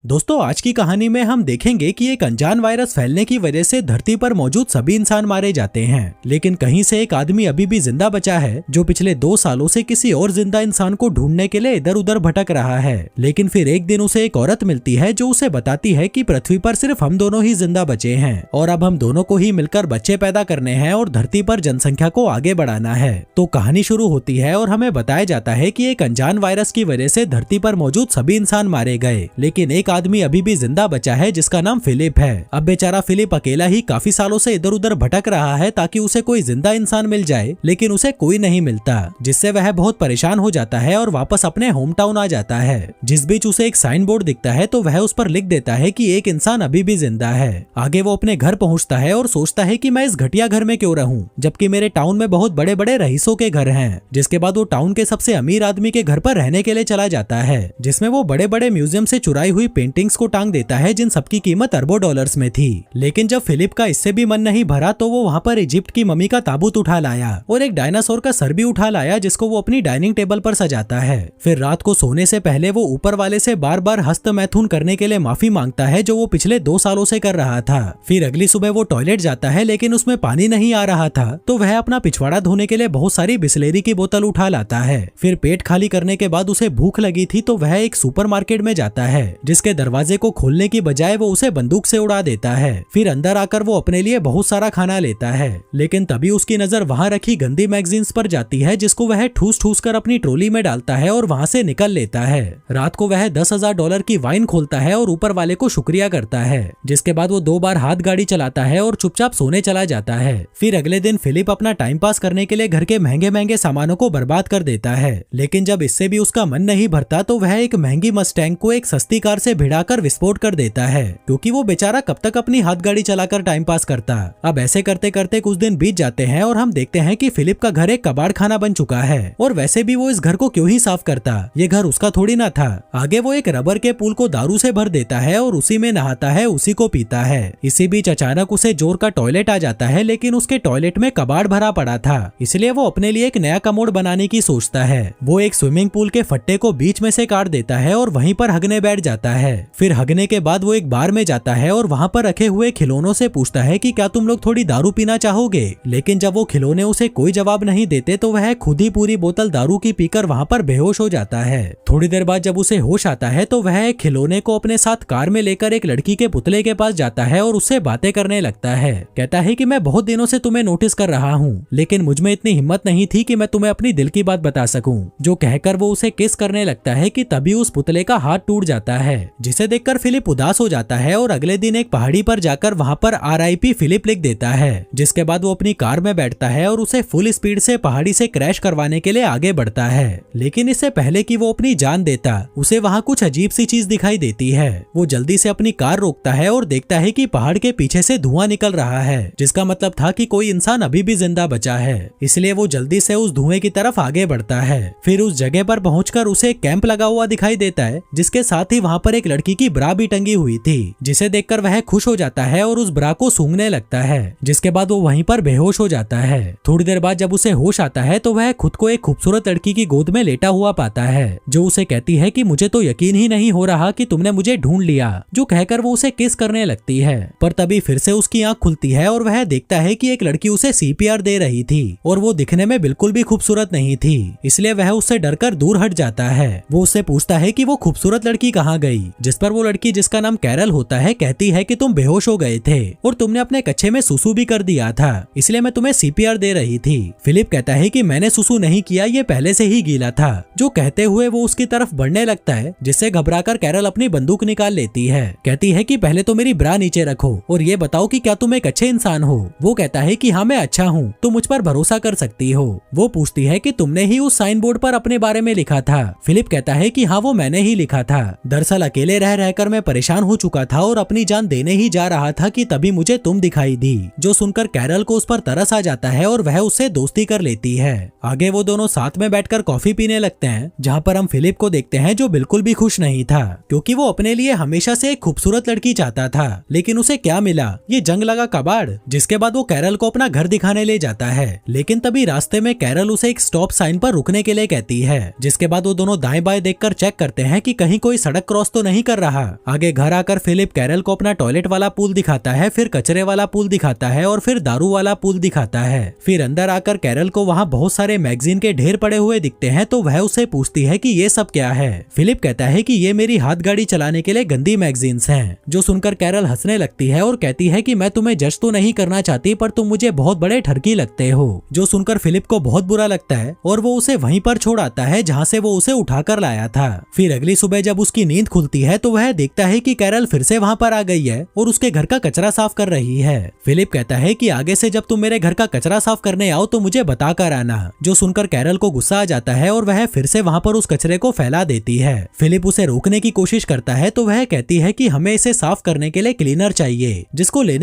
दोस्तों, आज की कहानी में हम देखेंगे कि एक अनजान वायरस फैलने की वजह से धरती पर मौजूद सभी इंसान मारे जाते हैं, लेकिन कहीं से एक आदमी अभी भी जिंदा बचा है जो पिछले 2 सालों से किसी और जिंदा इंसान को ढूंढने के लिए इधर उधर भटक रहा है। लेकिन फिर एक दिन उसे एक औरत मिलती है जो उसे बताती है कि पृथ्वी पर सिर्फ हम दोनों ही जिंदा बचे हैं और अब हम दोनों को ही मिलकर बच्चे पैदा करने हैं और धरती पर जनसंख्या को आगे बढ़ाना है। तो कहानी शुरू होती है और हमें बताया जाता है कि एक अनजान वायरस की वजह से धरती पर मौजूद सभी इंसान मारे गए, लेकिन एक आदमी अभी भी जिंदा बचा है जिसका नाम फिलिप है। अब बेचारा फिलिप अकेला ही काफी सालों से इधर उधर भटक रहा है ताकि उसे कोई जिंदा इंसान मिल जाए, लेकिन उसे कोई नहीं मिलता, जिससे वह बहुत परेशान हो जाता है और वापस अपने होम टाउन आ जाता है। जिस बीच उसे एक साइन बोर्ड दिखता है तो वह उस पर लिख देता है कि एक इंसान अभी भी जिंदा है। आगे वो अपने घर पहुंचता है और सोचता है कि मैं इस घटिया घर में क्यों रहूं, जबकि मेरे टाउन में बहुत बड़े बड़े रईसों के घर हैं। जिसके बाद वो टाउन के सबसे अमीर आदमी के घर पर रहने के लिए चला जाता है, जिसमें वो बड़े बड़े म्यूजियम से चुराई हुई पेंटिंग्स को टांग देता है जिन सबकी कीमत अरबों डॉलर्स में थी। लेकिन जब फिलिप का इससे भी मन नहीं भरा तो वो वहाँ पर इजिप्ट की मम्मी का ताबूत उठा लाया और एक डायनासोर का सर भी उठा लाया जिसको वो अपनी डाइनिंग टेबल पर सजाता है। फिर रात को सोने से पहले वो ऊपर वाले से बार बार हस्त मैथुन करने के लिए माफी मांगता है जो वो पिछले 2 सालों से कर रहा था। फिर अगली सुबह वो टॉयलेट जाता है लेकिन उसमें पानी नहीं आ रहा था, तो वह अपना पिछवाड़ा धोने के लिए बहुत सारी बिस्लेरी की बोतल उठा लाता है। फिर पेट खाली करने के बाद उसे भूख लगी थी तो वह एक सुपरमार्केट में जाता है जिसके दरवाजे को खोलने की बजाय वो उसे बंदूक से उड़ा देता है। फिर अंदर आकर वो अपने लिए बहुत सारा खाना लेता है, लेकिन तभी उसकी नजर वहाँ रखी गंदी मैगजीन्स पर जाती है जिसको वह ठूस ठूस कर अपनी ट्रॉली में डालता है और वहाँ से निकल लेता है। रात को वह $10,000 की वाइन खोलता है और ऊपर वाले को शुक्रिया करता है, जिसके बाद वो 2 बार हाथ गाड़ी चलाता है और चुपचाप सोने चला जाता है। फिर अगले दिन फिलिप अपना टाइम पास करने के लिए घर के महंगे महंगे सामानों को बर्बाद कर देता है, लेकिन जब इससे भी उसका मन नहीं भरता तो वह एक महंगी मस्टैंग को एक सस्ती कार से भिड़ाकर विस्फोट कर देता है, क्योंकि वो बेचारा कब तक अपनी हाथ गाड़ी चलाकर टाइम पास करता। अब ऐसे करते करते कुछ दिन बीत जाते हैं और हम देखते हैं कि फिलिप का घर एक कबाड़ खाना बन चुका है, और वैसे भी वो इस घर को क्यों ही साफ करता, ये घर उसका थोड़ी ना था। आगे वो एक रबर के पूल को दारू से भर देता है और उसी में नहाता है, उसी को पीता है। इसी बीच अचानक उसे जोर का टॉयलेट आ जाता है, लेकिन उसके टॉयलेट में कबाड़ भरा पड़ा था, इसलिए वो अपने लिए एक नया कमोड बनाने की सोचता है। वो एक स्विमिंग पूल के फट्टे को बीच में से काट देता है और वहीं पर हगने बैठ जाता है। फिर हगने के बाद वो एक बार में जाता है और वहाँ पर रखे हुए खिलौनों से पूछता है कि क्या तुम लोग थोड़ी दारू पीना चाहोगे, लेकिन जब वो खिलौने उसे कोई जवाब नहीं देते तो वह खुद ही पूरी बोतल दारू की पीकर वहाँ पर बेहोश हो जाता है। थोड़ी देर बाद जब उसे होश आता है तो वह एक खिलौने को अपने साथ कार में लेकर एक लड़की के पुतले के पास जाता है और उससे बातें करने लगता है। कहता है कि मैं बहुत दिनों से तुम्हें नोटिस कर रहा हूँ, लेकिन मुझमें इतनी हिम्मत नहीं थी कि मैं तुम्हें अपनी दिल की बात बता सकूं। जो कहकर वो उसे किस करने लगता है कि तभी उस पुतले का हाथ टूट जाता है, जिसे देखकर फिलिप उदास हो जाता है और अगले दिन एक पहाड़ी पर जाकर वहाँ पर RIP फिलिप लिख देता है। जिसके बाद वो अपनी कार में बैठता है और उसे फुल स्पीड से पहाड़ी से क्रैश करवाने के लिए आगे बढ़ता है, लेकिन इससे पहले कि वो अपनी जान देता उसे वहाँ कुछ अजीब सी चीज दिखाई देती है। वो जल्दी से अपनी कार रोकता है और देखता है कि पहाड़ के पीछे से धुआं निकल रहा है, जिसका मतलब था कि कोई इंसान अभी भी जिंदा बचा है, इसलिए वो जल्दी से उस धुएं की तरफ आगे बढ़ता है। फिर उस जगह पर पहुंचकर उसे एक कैंप लगा हुआ दिखाई देता है, जिसके साथ ही वहाँ पर एक लड़की की ब्रा भी टंगी हुई थी, जिसे देखकर वह खुश हो जाता है और उस ब्रा को सूंघने लगता है। जिसके बाद वो वहीं पर बेहोश हो जाता है। थोड़ी देर बाद जब उसे होश आता है तो वह खुद को एक खूबसूरत लड़की की गोद में लेटा हुआ पाता है, जो उसे कहती है कि मुझे तो यकीन ही नहीं हो रहा कि तुमने मुझे ढूंढ लिया, जो कहकर वो उसे किस करने लगती है। पर तभी फिर से उसकी आंख खुलती है और वह देखता है कि एक लड़की उसे CPR दे रही थी और वो दिखने में बिल्कुल भी खूबसूरत नहीं थी, इसलिए वह उससे डरकर दूर हट जाता है। वो उससे पूछता है कि वो खूबसूरत लड़की कहाँ गई, जिस पर वो लड़की, जिसका नाम कैरल होता है, कहती है कि तुम बेहोश हो गए थे और तुमने अपने कच्छे में सुसु भी कर दिया था, इसलिए मैं तुम्हें CPR दे रही थी। फिलिप कहता है कि मैंने सुसु नहीं किया, ये पहले से ही गीला था, जो कहते हुए वो उसकी तरफ बढ़ने लगता है, जिससे घबराकर कैरल अपनी बंदूक निकाल लेती है। कहती है कि पहले तो मेरी ब्रा नीचे रखो और ये बताओ कि क्या तुम एक अच्छे इंसान हो। वो कहता है कि हाँ मैं अच्छा हूँ, तुम मुझ पर भरोसा कर सकती हो। वो पूछती है कि तुमने ही उस साइन बोर्ड पर अपने बारे में लिखा था। फिलिप कहता है कि हाँ वो मैंने ही लिखा था। दरअसल अकेले रह रहकर मैं परेशान हो चुका था और अपनी जान देने ही जा रहा था कि तभी मुझे तुम दिखाई दी। जो सुनकर कैरल को उस पर तरस आ जाता है और वह उससे दोस्ती कर लेती है। आगे वो दोनों साथ में बैठकर कॉफी पीने लगते हैं, जहाँ पर हम फिलिप को देखते हैं जो बिल्कुल भी खुश नहीं था, क्योंकि वो अपने लिए हमेशा से एक खूबसूरत लड़की चाहता था, लेकिन उसे क्या मिला, ये जंग लगा कबाड़। जिसके बाद वो कैरल को अपना घर दिखाने ले जाता है, लेकिन तभी रास्ते में कैरल उसे एक स्टॉप साइन पर रुकने के लिए कहती है। जिसके बाद वो दोनों दाएं बाएं देखकर चेक करते हैं कि कहीं कोई सड़क क्रॉस तो नहीं नहीं कर रहा। आगे घर आकर फिलिप कैरल को अपना टॉयलेट वाला पूल दिखाता है, फिर कचरे वाला पूल दिखाता है और फिर दारू वाला पूल दिखाता है। फिर अंदर आकर कैरल को वहाँ बहुत सारे मैगजीन के ढेर पड़े हुए दिखते हैं, तो वह उसे पूछती है कि ये सब क्या है। फिलिप कहता है कि ये मेरी हाथ गाड़ी चलाने के लिए गंदी मैगजीन्स हैं। जो सुनकर कैरल हंसने लगती है और कहती है कि मैं तुम्हें जज तो नहीं करना चाहती, पर तुम मुझे बहुत बड़े ठरकी लगते हो। जो सुनकर फिलिप को बहुत बुरा लगता है और वो उसे वहीं पर छोड़ आता है जहाँ से वो उसे उठाकर लाया था। फिर अगली सुबह जब उसकी नींद खुलती है तो वह देखता है कि कैरल फिर से वहाँ पर आ गई है और उसके घर का कचरा साफ कर रही है। फिलिप कहता है कि आगे से जब तुम मेरे घर का कचरा साफ करने आओ तो मुझे बता कर आना। जो सुनकर कैरल को गुस्सा आ जाता है और वह फिर से वहाँ पर उस कचरे को फैला देती है। फिलिप उसे रोकने की कोशिश करता है तो वह कहती है कि हमें इसे साफ करने के लिए क्लीनर चाहिए, जिसको लेने